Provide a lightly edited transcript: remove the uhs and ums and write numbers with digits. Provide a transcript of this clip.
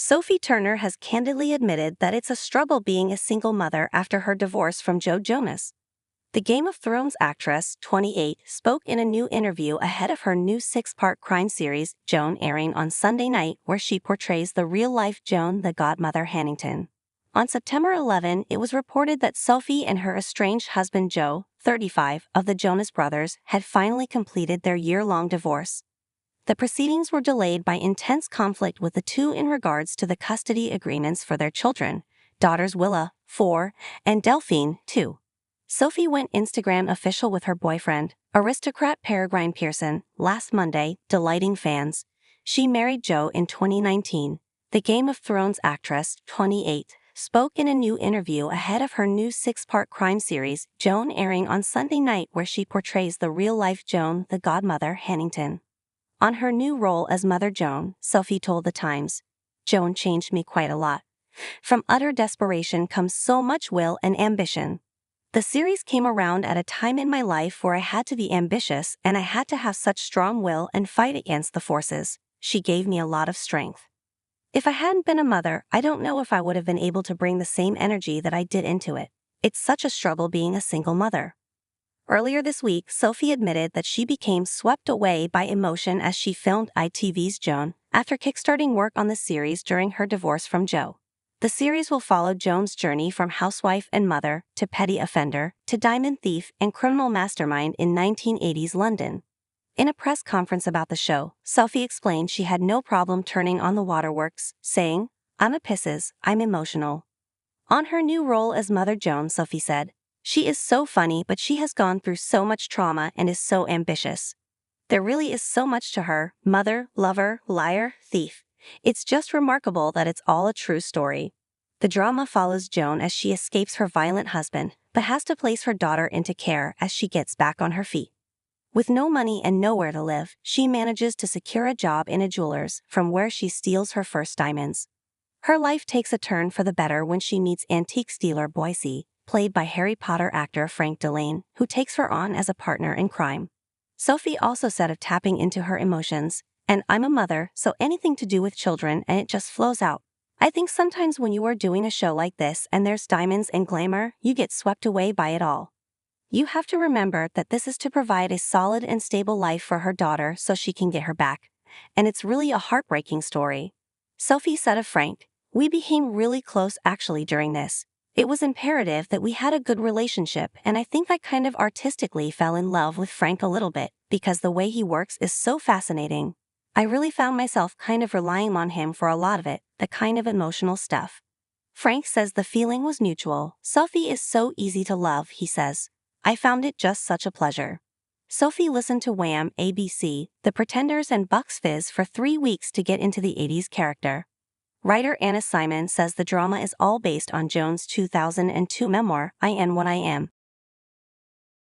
Sophie Turner has candidly admitted that it's a struggle being a single mother after her divorce from Joe Jonas. The Game of Thrones actress, 28, spoke in a new interview ahead of her new 6-part crime series, Joan, airing on Sunday night, where she portrays the real-life Joan, the godmother Hannington. On September 11, it was reported that Sophie and her estranged husband Joe, 35, of the Jonas brothers, had finally completed their year-long divorce. The proceedings were delayed by intense conflict with the two in regards to the custody agreements for their children, daughters Willa, 4, and Delphine, 2. Sophie went Instagram official with her boyfriend, aristocrat Peregrine Pearson, last Monday, delighting fans. She married Joe in 2019. The Game of Thrones actress, 28, spoke in a new interview ahead of her new 6-part crime series, Joan, airing on Sunday night, where she portrays the real-life Joan, the godmother Hannington. On her new role as Mother Joan, Sophie told The Times, "Joan changed me quite a lot. From utter desperation comes so much will and ambition. The series came around at a time in my life where I had to be ambitious and I had to have such strong will and fight against the forces. She gave me a lot of strength. If I hadn't been a mother, I don't know if I would have been able to bring the same energy that I did into it. It's such a struggle being a single mother." Earlier this week, Sophie admitted that she became swept away by emotion as she filmed ITV's Joan, after kickstarting work on the series during her divorce from Joe. The series will follow Joan's journey from housewife and mother, to petty offender, to diamond thief and criminal mastermind in 1980s London. In a press conference about the show, Sophie explained she had no problem turning on the waterworks, saying, "I'm a pisses, I'm emotional." On her new role as Mother Joan, Sophie said, "She is so funny, but she has gone through so much trauma and is so ambitious. There really is so much to her: mother, lover, liar, thief. It's just remarkable that it's all a true story." The drama follows Joan as she escapes her violent husband, but has to place her daughter into care as she gets back on her feet. With no money and nowhere to live, she manages to secure a job in a jeweler's, from where she steals her first diamonds. Her life takes a turn for the better when she meets antique dealer Boise, played by Harry Potter actor Frank Delane, who takes her on as a partner in crime. Sophie also said of tapping into her emotions, "And I'm a mother, so anything to do with children and it just flows out. I think sometimes when you are doing a show like this and there's diamonds and glamour, you get swept away by it all. You have to remember that this is to provide a solid and stable life for her daughter so she can get her back. And it's really a heartbreaking story." Sophie said of Frank, "We became really close actually during this. It was imperative that we had a good relationship, and I think I kind of artistically fell in love with Frank a little bit, because the way he works is so fascinating. I really found myself kind of relying on him for a lot of it, the kind of emotional stuff." Frank says the feeling was mutual. "Sophie is so easy to love," he says. "I found it just such a pleasure." Sophie listened to Wham!, ABC, The Pretenders and Bucks Fizz for 3 weeks to get into the 80s character. Writer Anna Simon says the drama is all based on Joan's 2002 memoir, I Am What I Am,